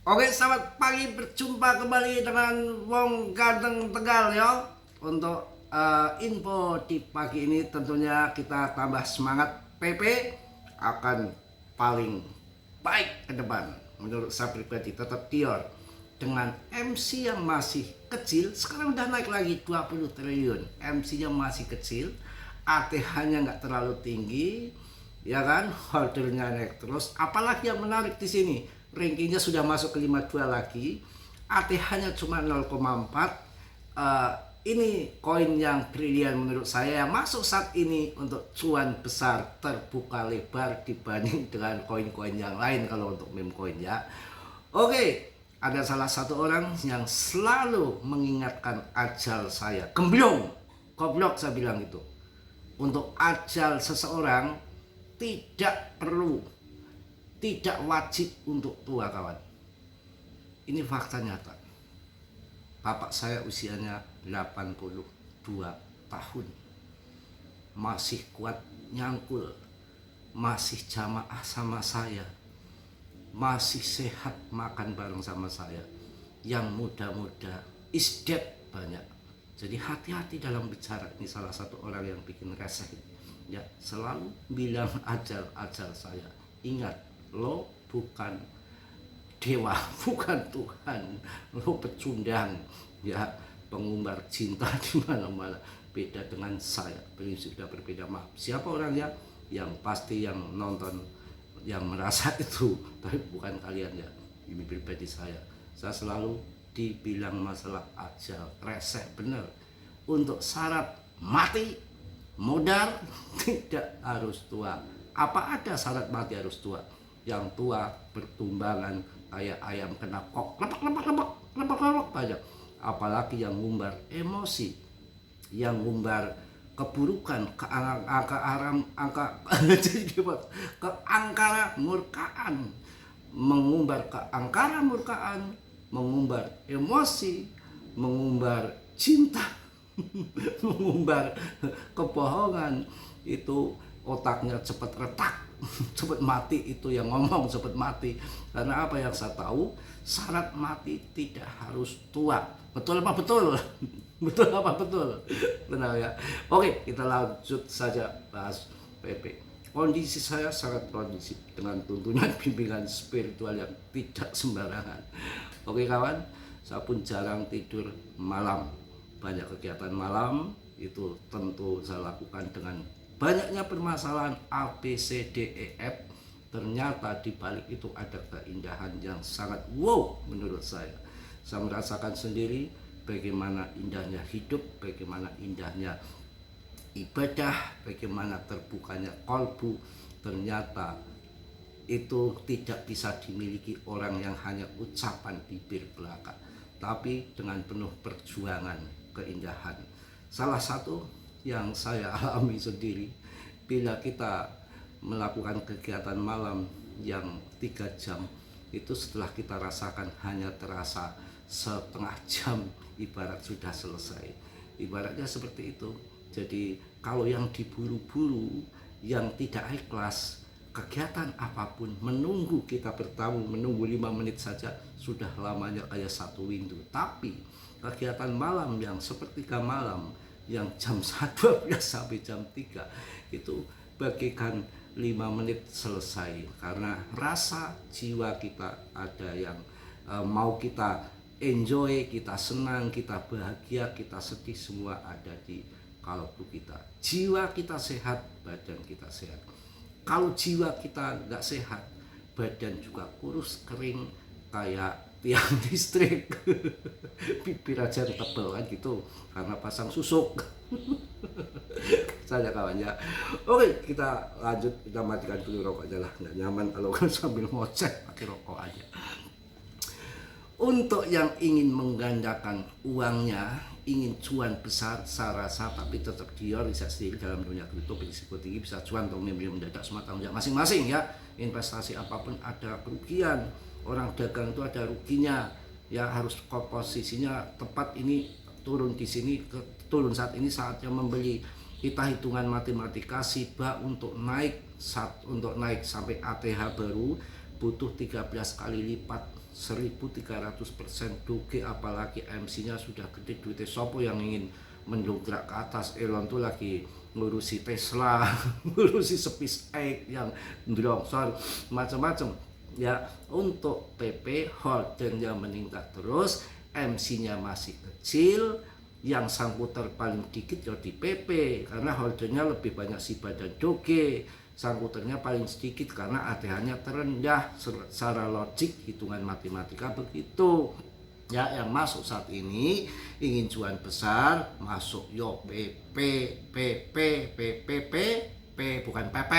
Oke, selamat pagi, berjumpa kembali dengan Wong Ganteng Tegal ya. Untuk info di pagi ini tentunya kita tambah semangat. PP akan paling baik ke depan. Menurut saya pribadi tetap Dior dengan MC yang masih kecil, sekarang udah naik lagi 20 triliun. MC-nya masih kecil, ATH-nya nggak terlalu tinggi, ya kan, holdernya naik terus. Apalagi yang menarik di sini, rankingnya sudah masuk ke 52 lagi, ATH-nya cuma 0,4. Ini koin yang brilian menurut saya, yang masuk saat ini untuk cuan besar terbuka lebar dibanding dengan koin-koin yang lain kalau untuk meme coin ya. Oke, ada salah satu orang yang selalu mengingatkan ajal saya, gemblong, goblok saya bilang gitu. Untuk ajal seseorang tidak perlu, tidak wajib untuk tua kawan. Ini fakta nyata. Bapak saya usianya 82 tahun. Masih kuat nyangkul, masih jamaah sama saya, masih sehat makan bareng sama saya. Yang muda-muda is dead banyak. Jadi hati-hati dalam bicara. Ini salah satu orang yang bikin reseh ya, selalu bilang ajal saya. Ingat, lo bukan dewa, bukan Tuhan, lo pecundang ya, pengumbar cinta di mana-mana. Beda dengan saya, prinsip sudah berbeda. Maaf, siapa orangnya? Yang pasti yang nonton, yang merasa itu, tapi bukan kalian ya. Ini pribadi saya selalu dibilang masalah ajal, reseh bener. Untuk syarat mati modal tidak harus tua. Apa ada syarat mati harus tua? Yang tua bertumbangan kayak ayam kena kok, lepak banyak. Apalagi yang ngumbar emosi, yang ngumbar keburukan, keangkara murkaan, mengumbar keangkara murkaan, mengumbar emosi, mengumbar cinta, mengumbar kebohongan, itu otaknya cepat retak, cepat mati. Itu yang ngomong cepat mati. Karena apa yang saya tahu, syarat mati tidak harus tua. Betul apa betul? Betul apa betul? Benar ya. Oke, kita lanjut saja bahas PP. Kondisi saya sangat kondisif dengan tuntunan bimbingan spiritual yang tidak sembarangan. Oke kawan, saya pun jarang tidur malam. Banyak kegiatan malam, itu tentu saya lakukan dengan banyaknya permasalahan A, B, C, D, E, F. Ternyata di balik itu ada keindahan yang sangat wow menurut saya. Saya merasakan sendiri bagaimana indahnya hidup, bagaimana indahnya ibadah, bagaimana terbukanya kolbu. Ternyata itu tidak bisa dimiliki orang yang hanya ucapan bibir belaka, tapi dengan penuh perjuangan keindahan. Salah satu yang saya alami sendiri, bila kita melakukan kegiatan malam yang 3 jam, itu setelah kita rasakan hanya terasa setengah jam, ibarat sudah selesai. Ibaratnya seperti itu. Jadi kalau yang diburu-buru, yang tidak ikhlas, kegiatan apapun, menunggu kita bertamu, menunggu 5 menit saja sudah lamanya kayak satu windu. Tapi kegiatan malam yang sepertiga malam, yang jam 12 sampai jam 3, itu bagikan 5 menit selesai. Karena rasa jiwa kita ada yang mau kita enjoy, kita senang, kita bahagia, kita sedih, semua ada di kalbu kita. Jiwa kita sehat, badan kita sehat. Kalau jiwa kita nggak sehat, badan juga kurus, kering, kayak tiang listrik. Bibir aja tebel kan gitu, karena pasang susuk. Saja kawan ya. Oke, kita lanjut. Kita matikan dulu rokoknya lah, nggak nyaman kalau sambil ngoceh pakai rokok aja. Untuk yang ingin menggandakan uangnya, ingin cuan besar, saya rasa tapi tetap Dior bisa sendiri dalam dunia kripto, berisiko tinggi, bisa cuan atau mimpi mendadak, semua tanggung jawab masing-masing ya. Investasi apapun ada kerugian, orang dagang itu ada ruginya ya, harus posisinya tepat. Ini turun di sini, turun saat ini saatnya membeli. Kita hitungan matematika SIBA untuk naik sampai ATH baru butuh 13 kali lipat 1300% doge, apalagi MC-nya sudah gede, duitnya sopo yang ingin mendongkrak ke atas. Elon tuh lagi ngurusi Tesla, ngurusi SpaceX yang ndrongsor macam-macam ya. Untuk PP holdernya meningkat terus, MC-nya masih kecil, yang sangkuter paling dikit ya di PP karena holdernya lebih banyak SHIBA dan doge, sangkuternya paling sedikit karena ATH-nya terendah. Secara logik hitungan matematika begitu ya. Yang masuk saat ini ingin cuan besar, masuk yo PP bukan PP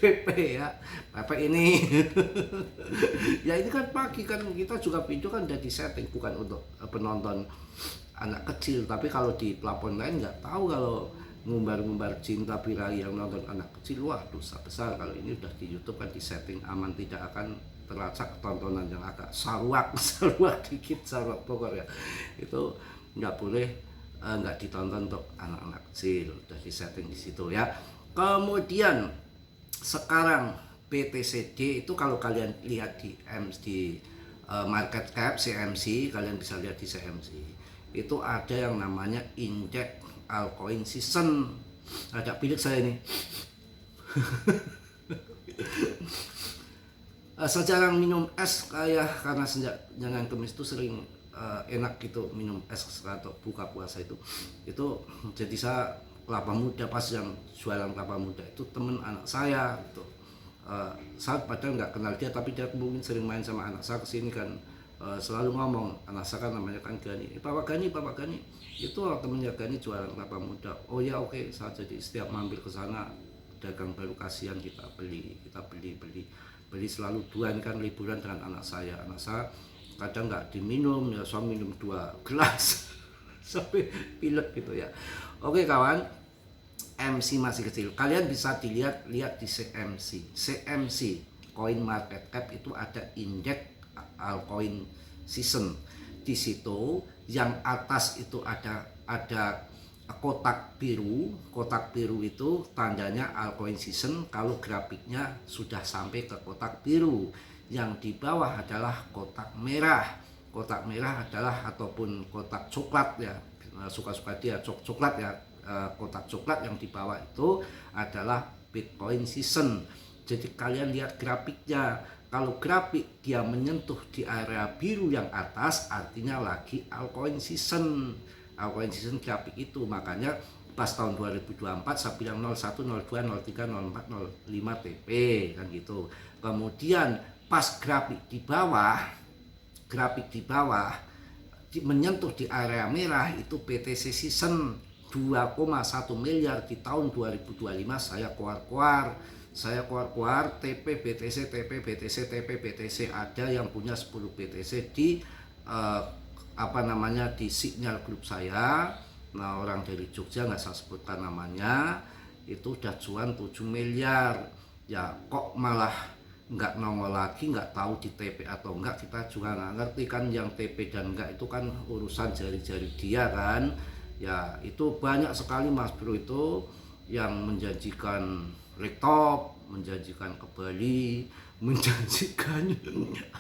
PP ya, PP ini ya ini kan pagi kan kita juga video kan udah di setting bukan untuk penonton anak kecil, tapi kalau di plafon lain nggak tahu kalau ngumbar-ngumbar cinta birahi yang nonton anak kecil, wah dosa besar. Kalau ini udah di YouTube kan di setting aman, tidak akan terlacak tontonan yang agak saruak dikit, saruak pokok ya, itu nggak boleh, nggak ditonton untuk anak-anak kecil, udah di setting di situ ya. Kemudian sekarang BTCD itu kalau kalian lihat di market cap CMC, kalian bisa lihat di CMC itu ada yang namanya indeks altcoin season. Ada pilih saya ini. Saya jarang minum es karena sejak jangan kemis itu sering enak gitu minum es atau buka puasa itu. Jadi saya kelapa muda, pas yang jualan kelapa muda itu temen anak saya gitu. Saya padahal nggak kenal dia, tapi dia mungkin sering main sama anak saya kesini kan. Selalu ngomong, anak saya kan namanya kan Gani, Bapak Gani itu temennya Gani jualan kelapa muda. Oh ya oke. Saya jadi setiap mampir ke sana, dagang baru kasihan kita beli selalu dua. Ini kan liburan dengan anak saya kadang nggak diminum ya, saya minum 2 gelas sampai pilek gitu ya. Oke kawan, MC masih kecil, kalian bisa lihat di CMC Coin Market Cap itu ada indeks altcoin season. Di situ yang atas itu ada kotak biru itu tandanya altcoin season kalau grafiknya sudah sampai ke kotak biru. Yang di bawah adalah kotak merah adalah ataupun kotak coklat ya, suka-suka dia coklat ya. Kotak coklat yang di bawah itu adalah Bitcoin season. Jadi kalian lihat grafiknya, kalau grafik dia menyentuh di area biru yang atas artinya lagi altcoin season grafik itu. Makanya pas tahun 2024 saya bilang 01, 02, 03, 04, 05 TP kan gitu. Kemudian pas grafik di bawah menyentuh di area merah itu BTC season 2,1 miliar di tahun 2025. Saya keluar TP BTC ada yang punya 10 BTC di di signal grup saya. Nah orang dari Jogja nggak saya sebutkan namanya, itu udah cuan 7 miliar ya. Kok malah nggak nongol lagi, nggak tahu di TP atau enggak, kita juga nggak ngerti kan. Yang TP dan enggak itu kan urusan jari-jari dia kan ya. Itu banyak sekali Mas Bro itu yang menjanjikan laptop, menjanjikan ke Bali, menjanjikan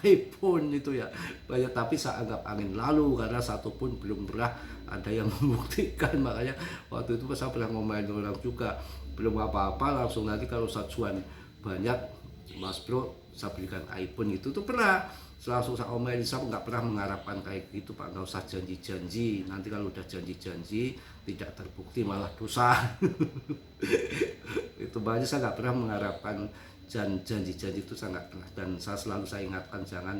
iPhone itu ya banyak, tapi saya anggap angin lalu karena satupun belum pernah ada yang membuktikan. Makanya waktu itu saya pernah ngomelin orang juga, belum apa-apa langsung nanti kalau saya cuan banyak Mas Bro saya belikan iPhone itu tuh pernah. Langsung saya omelin, saya nggak pernah mengharapkan kayak gitu Pak, nggak usah janji-janji, nanti kalau udah janji-janji tidak terbukti malah dosa. Itu banyak, saya nggak pernah mengharapkan janji-janji itu, saya nggak pernah. Dan saya ingatkan jangan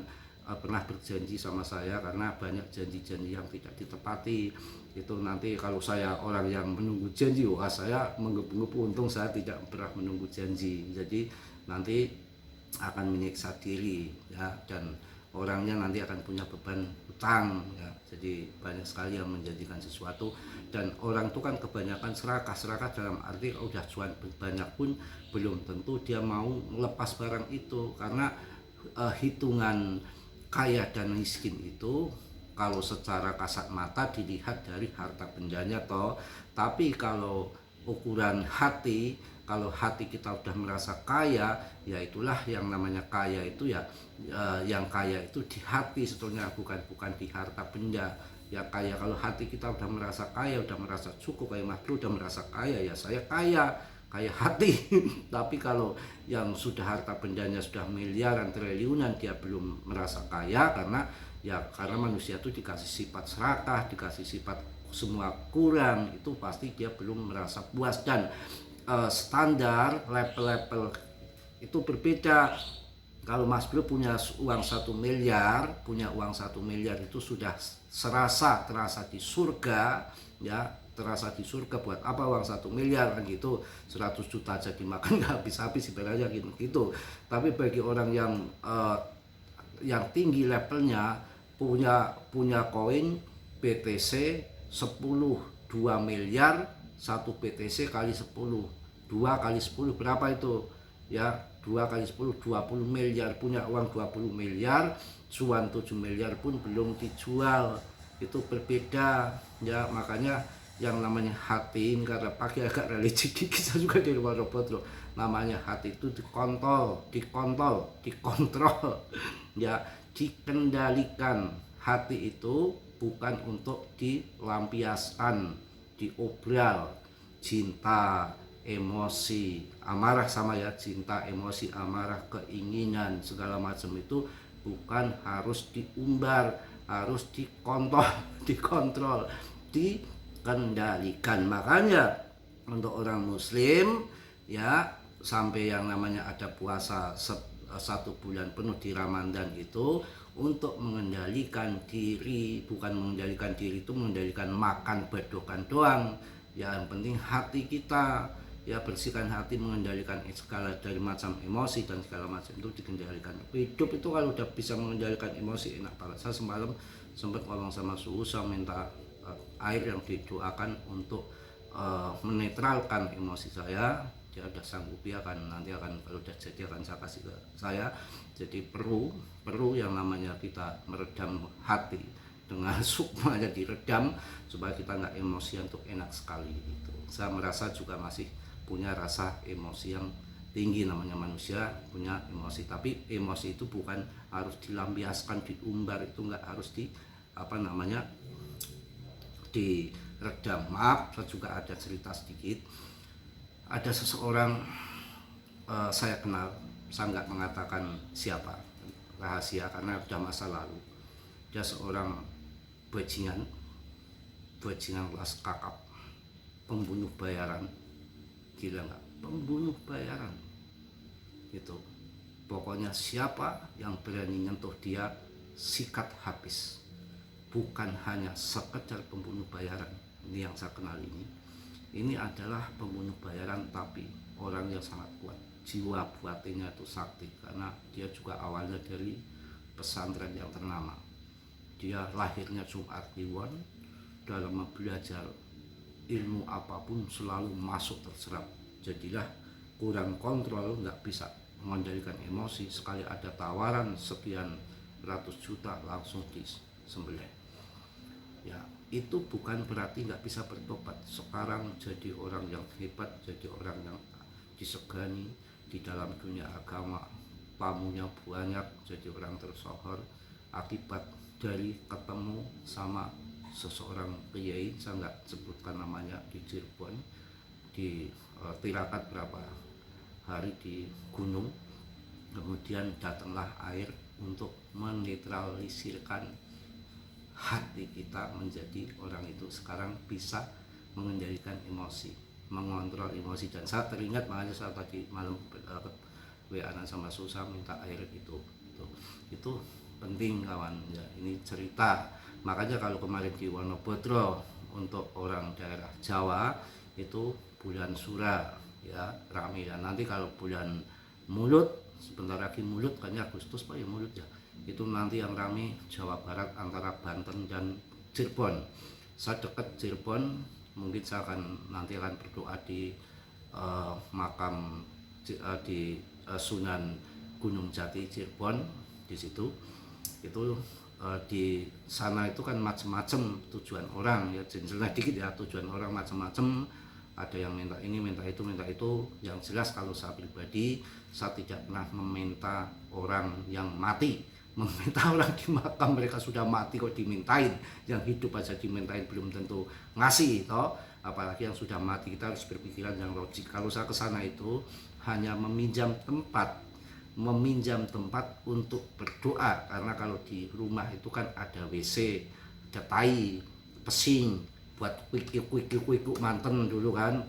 pernah berjanji sama saya karena banyak janji-janji yang tidak ditepati. Itu nanti kalau saya orang yang menunggu janji, wah saya menggebu-gebu. Untung saya tidak pernah menunggu janji, jadi nanti akan menyiksa diri ya, dan orangnya nanti akan punya beban utang ya. Jadi banyak sekali yang menjanjikan sesuatu, dan orang itu kan kebanyakan serakah dalam arti udah cuan banyak pun belum tentu dia mau lepas barang itu. Karena hitungan kaya dan miskin itu kalau secara kasat mata dilihat dari harta bendanya toh, tapi kalau ukuran hati Kalau hati kita udah merasa kaya, ya itulah yang namanya kaya itu ya, yang kaya itu di hati sebetulnya, bukan di harta benda. Ya kaya, kalau hati kita udah merasa kaya, udah merasa cukup, kayak Mas Bro udah merasa kaya, ya saya kaya, kaya hati. Tapi kalau yang sudah harta bendanya sudah miliaran, triliunan, dia belum merasa kaya, karena manusia itu dikasih sifat serakah, dikasih sifat semua kurang, itu pasti dia belum merasa puas. Dan standar level-level itu berbeda. Kalau Mas Bro punya uang 1 miliar, itu sudah terasa di surga, ya terasa di surga. Buat apa uang 1 miliar kan gitu, 100 juta aja dimakan nggak habis-habis ibaratnya gitu. Tapi bagi orang yang tinggi levelnya, punya koin BTC 2 miliar, 1 BTC kali 10, 2 kali 10 berapa itu ya, 2 kali 10 20 miliar. Punya uang 20 miliar, cuan 7 miliar pun belum dijual. Itu berbeda ya. Makanya yang namanya hati, karena pakai agak religi kita juga di luar robot loh, namanya hati itu dikontrol ya, dikendalikan. Hati itu bukan untuk dilampiaskan, diobral. Cinta, emosi, amarah sama ya, cinta, emosi, amarah, keinginan, segala macam itu bukan harus diumbar, harus dikontrol, dikendalikan. Makanya untuk orang muslim ya, sampai yang namanya ada puasa 1 bulan penuh di Ramadan itu untuk mengendalikan diri. Bukan mengendalikan diri itu mengendalikan makan bedokan doang ya, yang penting hati kita ya, bersihkan hati, mengendalikan segala dari macam emosi dan segala macam itu dikendalikan. Hidup itu kalau udah bisa mengendalikan emosi enak banget. Saya semalam sempat ngomong sama suhu, saya minta air yang didoakan untuk menetralkan emosi saya. Dia udah sanggup, ya kan, nanti akan, kalau udah jadi akan saya kasih ke saya. Jadi perlu yang namanya kita meredam hati dengan sukmanya, diredam supaya kita nggak emosian, untuk enak sekali itu. Saya merasa juga masih punya rasa emosi yang tinggi, namanya manusia punya emosi. Tapi emosi itu bukan harus dilampiaskan, diumbar, itu nggak harus diredam. Maaf, saya juga ada cerita sedikit. Ada seseorang saya kenal, saya nggak mengatakan siapa, rahasia karena sudah masa lalu. Dia seorang bajingan kelas kakap, pembunuh bayaran. Gila nggak? Pembunuh bayaran itu. Pokoknya siapa yang berani nyentuh dia, sikat habis. Bukan hanya sekedar pembunuh bayaran, ini yang saya kenal ini adalah pembunuh bayaran, tapi orang yang sangat kuat. Jiwa batinnya itu sakti, karena dia juga awalnya dari pesantren yang ternama. Dia lahirnya Jumat Kliwon, dalam belajar ilmu apapun selalu masuk terserap. Jadilah kurang kontrol, nggak bisa mengendalikan emosi. Sekali ada tawaran sekian ratus juta langsung disembelih. Ya, itu bukan berarti nggak bisa bertobat. Sekarang jadi orang yang hebat, jadi orang yang disegani di dalam dunia agama, tamunya banyak, jadi orang tersohor akibat dari ketemu sama seseorang kiai, saya nggak sebutkan namanya, di Cirebon, di Tirakat berapa hari di gunung. Kemudian datanglah air untuk menetralisirkan hati kita, menjadi orang itu sekarang bisa mengendalikan emosi, mengontrol emosi. Dan saya teringat, makanya saya tadi malam WA-an sama Susah minta air itu penting kawan ya. Ini cerita. Makanya kalau kemarin di Wonobodro untuk orang daerah Jawa itu bulan Sura ya, rame ya. Nanti kalau bulan Mulut, sebentar lagi Mulut, kayaknya Agustus Pak ya Mulut ya, itu nanti yang rame Jawa Barat, antara Banten dan Cirebon. Saya dekat Cirebon, mungkin saya nanti akan berdoa di makam di Sunan Gunung Jati Cirebon. Di situ itu di sana itu kan macam-macam tujuan orang ya, jenjelnya dikit ya, tujuan orang macam-macam. ada yang minta ini, minta itu. Yang jelas kalau saya pribadi, saya tidak pernah meminta orang yang mati. Meminta orang di makam, mereka sudah mati kok dimintain. Yang hidup aja dimintain belum tentu ngasih toh. Apalagi yang sudah mati, kita harus berpikiran yang logik. Kalau saya ke sana itu hanya meminjam tempat untuk berdoa, karena kalau di rumah itu kan ada WC, ada tai, pesing buat kuiku manten dulu kan,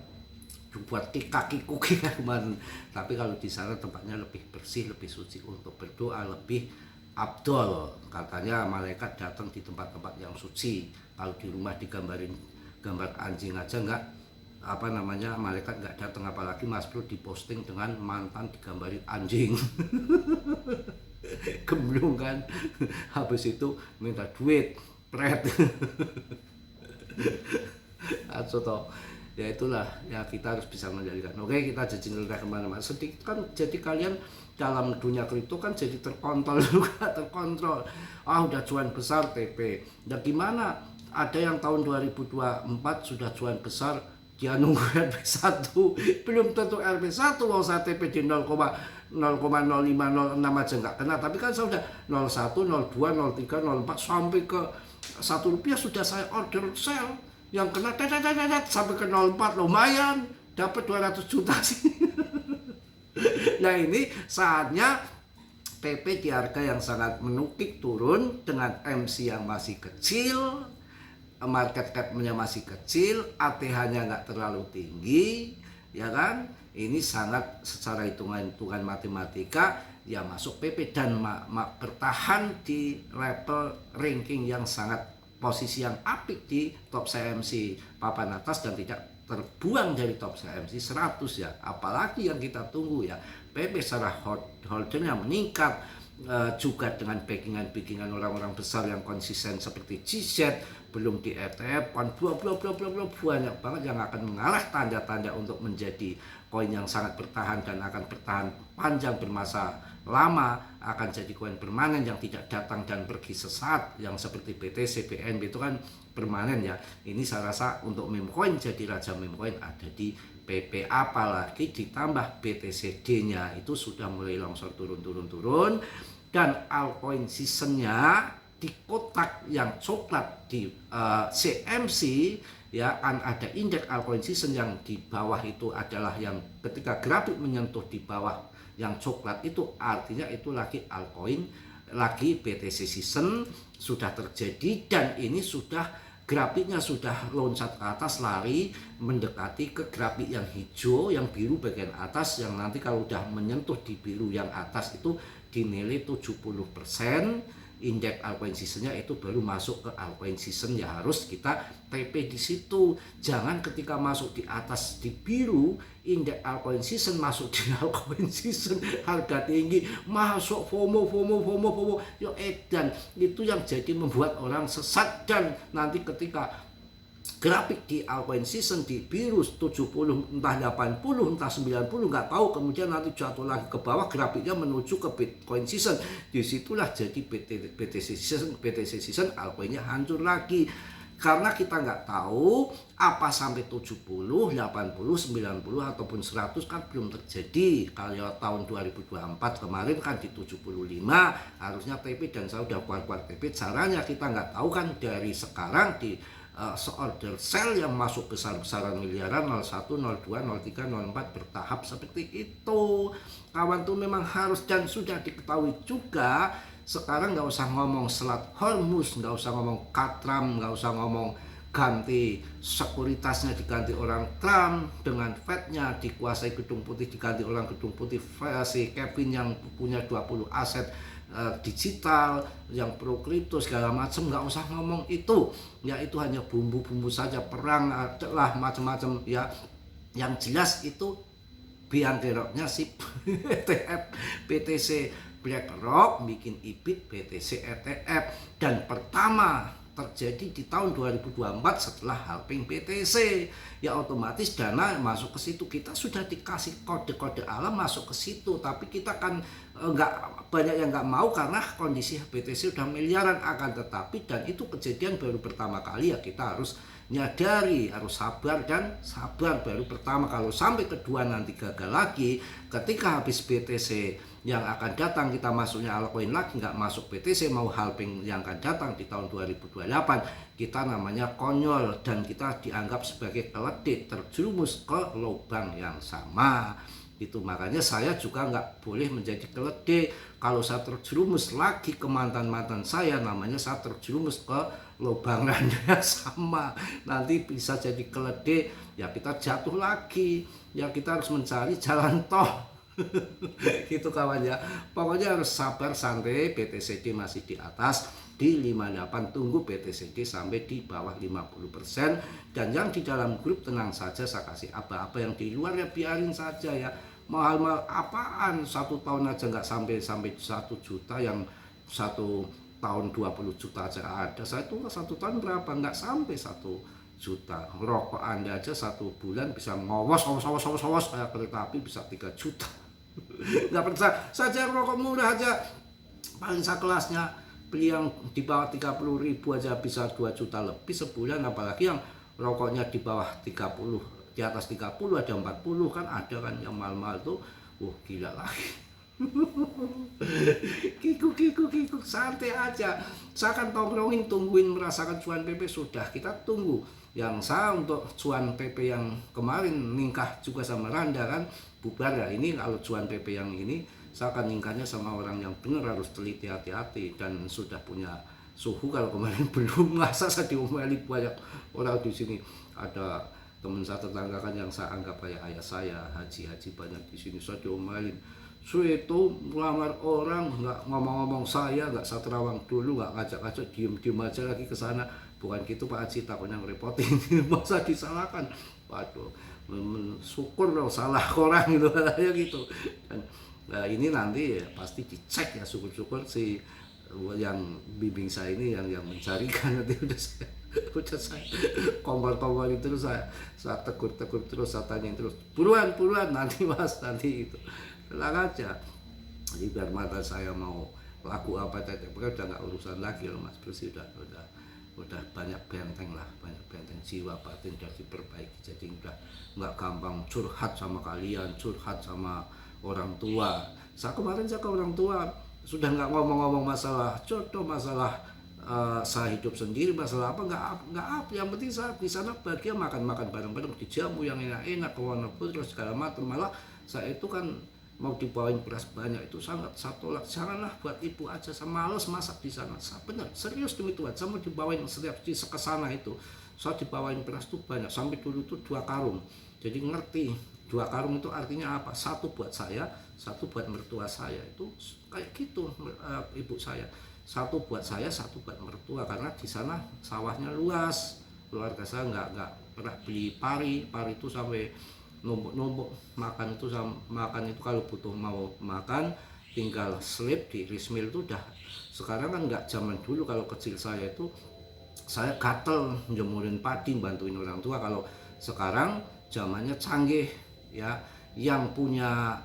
buat kiku kan. Tapi kalau di sana tempatnya lebih bersih, lebih suci untuk berdoa, lebih abdol. Katanya malaikat datang di tempat-tempat yang suci. Kalau di rumah digambarin gambar anjing aja enggak, malaikat nggak datang, apalagi Mas Bro diposting dengan mantan digambarin anjing. Gemblung kan. Habis itu minta duit pret. Atau toh ya itulah ya, kita harus bisa menjadikan. Oke, kita jadi kemana-mana sedikit kan, jadi kalian dalam dunia kripto kan jadi terkontrol juga, terkontrol. Udah cuan besar TP. Dan gimana? Ada yang tahun 2024 sudah cuan besar, dia nunggu RP1, belum tentu RP1 loh. Saya TP di 0,0506 aja nggak kena, tapi kan saya udah 01, 02, 03, 04 sampai ke Rp1 sudah saya order sell, yang kena sampai ke 04, lumayan dapat 200 juta sih. Nah ini saatnya PP di harga yang sangat menukik turun dengan MC yang masih kecil, market cap-nya masih kecil, ATH-nya nggak terlalu tinggi, ya kan? Ini sangat secara hitungan matematika ya masuk PP dan bertahan di level ranking yang sangat posisi yang apik di top CMC papan atas dan tidak terbuang dari top CMC 100 ya. Apalagi yang kita tunggu ya, PP secara holdernya meningkat, juga dengan backingan orang-orang besar yang konsisten seperti GZ, belum di ETF kan banyak banget yang akan mengalah, tanda-tanda untuk menjadi koin yang sangat bertahan dan akan bertahan panjang bermasa lama, akan jadi koin permanen yang tidak datang dan pergi sesaat, yang seperti BTC, BNB itu kan permanen ya. Ini saya rasa untuk meme coin, jadi raja meme coin ada di PP, apalagi ditambah BTCD-nya itu sudah mulai longsor turun dan altcoin seasonnya di kotak yang coklat di CMC ya, kan ada indeks altcoin season yang di bawah itu adalah yang ketika grafik menyentuh di bawah yang coklat itu artinya itu lagi altcoin, lagi BTC season sudah terjadi, dan ini sudah grafiknya sudah loncat ke atas, lari mendekati ke grafik yang hijau, yang biru bagian atas, yang nanti kalau udah menyentuh di biru yang atas itu dinilai 70%. Indeks altcoin seasonnya itu baru masuk ke altcoin season, ya harus kita TP di situ. Jangan ketika masuk di atas di biru indeks altcoin season, masuk di altcoin season harga tinggi masuk FOMO yo edan, itu yang jadi membuat orang sesat. Dan nanti ketika grafik di altcoin season di biru 70, entah 80, entah 90, nggak tahu, kemudian nanti jatuh lagi ke bawah, grafiknya menuju ke Bitcoin season, disitulah jadi BTC season altcoinnya hancur lagi. Karena kita nggak tahu apa sampai 70, 80, 90 ataupun 100 kan belum terjadi. Kalau tahun 2024 kemarin kan di 75 harusnya TP, dan saya udah buat TP. Caranya kita nggak tahu kan, dari sekarang di seorder sell yang masuk besar-besaran miliaran 01, 02, 03, 04 bertahap seperti itu. Kawan tuh memang harus, dan sudah diketahui juga. Sekarang nggak usah ngomong Selat Hormuz, nggak usah ngomong Katram, nggak usah ngomong ganti sekuritasnya diganti orang Trump, dengan Fed-nya dikuasai Gedung Putih diganti orang Gedung Putih, si Kevin yang punya 20 aset digital yang pro kripto segala macam, nggak usah ngomong itu ya, itu hanya bumbu-bumbu saja, perang lah macam-macam ya. Yang jelas itu biang keroknya si ETF BTC BlackRock bikin IBIT BTC ETF, dan pertama terjadi di tahun 2024 setelah halving BTC. Ya otomatis dana masuk ke situ, kita sudah dikasih kode-kode alam masuk ke situ, tapi kita kan nggak banyak yang nggak mau karena kondisi BTC udah miliaran. Akan tetapi, dan itu kejadian baru pertama kali, ya kita harus nyadari, harus sabar dan sabar baru pertama. Kalau sampai kedua nanti gagal lagi, ketika habis BTC yang akan datang kita masuknya altcoin lagi, nggak masuk BTC, mau halving yang akan datang di tahun 2028, kita namanya konyol dan kita dianggap sebagai keledai terjerumus ke lubang yang sama. Itu makanya saya juga nggak boleh menjadi keledai. Kalau saya terjerumus lagi ke mantan-mantan saya, namanya saya terjerumus ke lubang yang sama, nanti bisa jadi keledai, ya kita jatuh lagi, ya kita harus mencari jalan toh. Gitu kawan ya, pokoknya harus sabar, santai. BTCD masih di atas di 58, tunggu BTCD sampai di bawah 50%. Dan yang di dalam grup tenang saja, saya kasih apa-apa, yang di luar ya biarin saja ya. Mahal-mahal apaan, 1 tahun aja nggak sampai 1 juta, yang 1 tahun 20 juta aja ada. Saya tuh 1 tahun berapa, nggak sampai 1 juta. Rokok Anda aja 1 bulan bisa ngowos kayak kereta api bisa 3 juta. Nggak percaya saja, rokok murah aja paling kelasnya beli yang di bawah 30.000 aja bisa 2 juta lebih sebulan, apalagi yang rokoknya di bawah 30, di atas 30 ada 40 kan, ada kan yang mahal-mahal tuh. Gila lagi. Kiku, santai aja. Saya akan tongkrongin, tungguin merasakan cuan PP, sudah kita tunggu. Yang saya untuk cuan PP yang kemarin nikah juga sama Randa kan bubar ya. Ini kalau cuan PP yang ini saya akan nikahnya sama orang yang benar, harus teliti, hati-hati, dan sudah punya suhu. Kalau kemarin belum, masa saya diomeli banyak orang di sini. Ada teman saya, tetangga kan, yang saya anggap kayak ayah saya, haji banyak di sini, saya diomelin. Itu melamar orang nggak ngomong-ngomong saya, nggak saya terawang dulu, nggak ngajak-ngajak, diem aja lagi ke sana. Bukan gitu Pak Haji, takutnya ngerepotin. Masa disalahkan, waduh, syukur dong salah orang gitu katanya gitu. Dan ini nanti ya pasti dicek ya, syukur-syukur si yang bimbing saya ini yang mencarikan. Nanti udah saya kompor itu, saya tegur terus, saya tanyain terus, buruan nanti Mas, nanti itu tenang aja. Jadi biar mata saya mau laku apa tadi, udah nggak urusan lagi loh Mas, bersih, udah banyak benteng jiwa batin udah diperbaiki. Jadi udah nggak gampang curhat sama kalian, curhat sama orang tua. Kemarin saya ke orang tua sudah nggak ngomong-ngomong masalah jodoh, masalah saya hidup sendiri, masalah apa, nggak apa. Yang penting saya di sana bahagia, makan bareng-bareng, dijamu yang enak-enak, ke warna putih segala macam. Malah saya itu kan mau dibawain beras banyak, itu sangat saya tolak. Janganlah buat ibu aja, saya males masak di sana. Saya benar serius demi Tuhan, saya mau dibawain setiap di kesana itu, saya dibawain beras tuh banyak, sampai dulu tuh 2 karung. Jadi ngerti 2 karung itu artinya apa? 1 buat saya, 1 buat mertua saya. Itu kayak gitu ibu saya. 1 buat saya, 1 buat mertua, karena di sana sawahnya luas. Keluarga saya nggak pernah beli pari itu sampai numpuk makan itu kalau butuh mau makan tinggal slip di rice mill itu udah. Sekarang kan nggak zaman dulu, kalau kecil saya itu saya gatel jemurin padi, bantuin orang tua. Kalau sekarang zamannya canggih ya, yang punya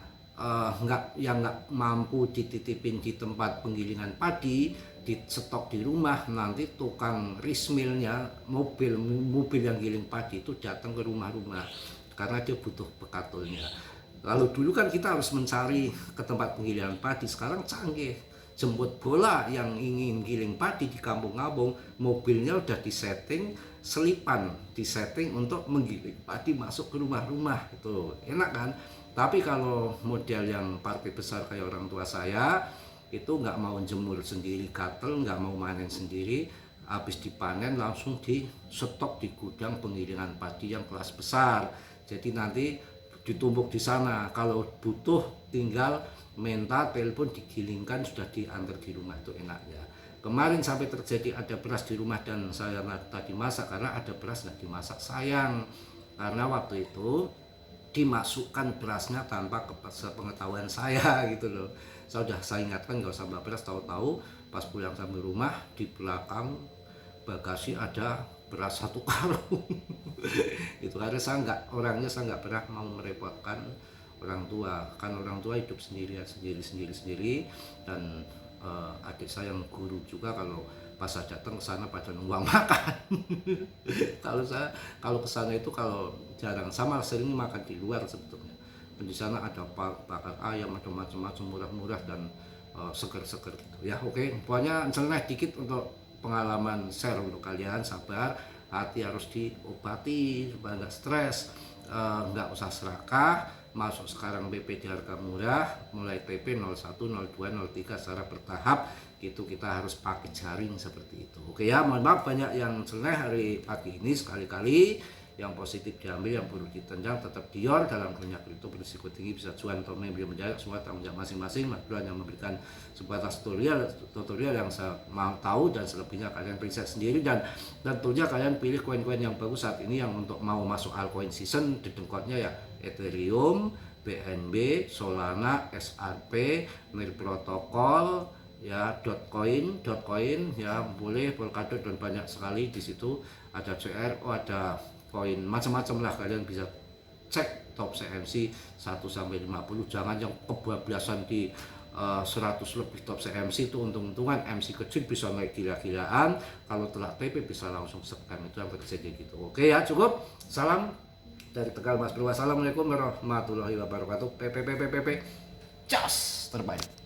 yang nggak mampu dititipin di tempat penggilingan padi, di stok di rumah, nanti tukang rice millnya, mobil yang giling padi itu datang ke rumah-rumah karena dia butuh bekatulnya. Lalu dulu kan kita harus mencari ke tempat penggilingan padi, sekarang canggih, jemput bola yang ingin giling padi di kampung-kampung, mobilnya udah disetting, selipan disetting untuk menggiling padi masuk ke rumah-rumah. Itu enak kan. Tapi kalau model yang partai besar kayak orang tua saya, itu nggak mau jemur sendiri, gatel, nggak mau panen sendiri, habis dipanen langsung di stok di gudang penggilingan padi yang kelas besar. Jadi nanti ditumpuk di sana, kalau butuh tinggal minta telepon, digilingkan, sudah diantar di rumah. Itu enaknya. Kemarin sampai terjadi ada beras di rumah dan saya tadi masak, karena ada beras nggak dimasak, sayang. Karena waktu itu dimasukkan berasnya tanpa pengetahuan saya gitu loh. Saya ingatkan nggak usah bawa beras, tahu-tahu pas pulang sampai rumah di belakang bagasi ada beras 1 karung. Itu karena orangnya saya nggak pernah mau merepotkan orang tua, kan orang tua hidup sendiri dan adik saya yang guru juga kalau pas saya datang ke sana pada numpang makan. kalau ke sana itu kalau jarang, sama sering makan di luar sebetulnya. Dan di sana ada bakar ayam, ada macam-macam murah-murah dan seger-seger gitu ya. Oke, pokoknya nyeleneh dikit untuk pengalaman share untuk kalian. Sabar, hati harus diobati supaya nggak stres, nggak usah serakah. Masuk sekarang BP di harga murah, mulai PP 01, 02, 03 secara bertahap gitu, kita harus pakai jaring seperti itu. Oke ya, mohon maaf banyak yang nyeleneh hari pagi ini. Sekali-kali yang positif diambil, yang buruk ditendang, tetap dior dalam dunia kripto berisiko tinggi, bisa cuan atau membeli menjaga, semua tanggung jawab masing-masing. Mas Bro hanya memberikan sebatas tutorial yang saya mau tahu, dan selebihnya kalian riset sendiri, dan tentunya kalian pilih koin-koin yang bagus saat ini yang untuk mau masuk altcoin season. Di dengkotnya ya Ethereum, BNB, Solana, SRP, Mir Protocol, ya Dogecoin ya boleh, Polkadot, dan banyak sekali di situ. Ada CRO, ada koin macam-macam lah, kalian bisa cek top CMC 1-50. Jangan yang kebablasan di 100 lebih top CMC itu untung-untungan, MC kecil bisa naik gila-gilaan, kalau telah TP bisa langsung scam, itu yang terjadi gitu. Oke ya, cukup. Salam dari Tegal Mas Bro. Wassalamualaikum warahmatullahi wabarakatuh. PP Cas terbaik.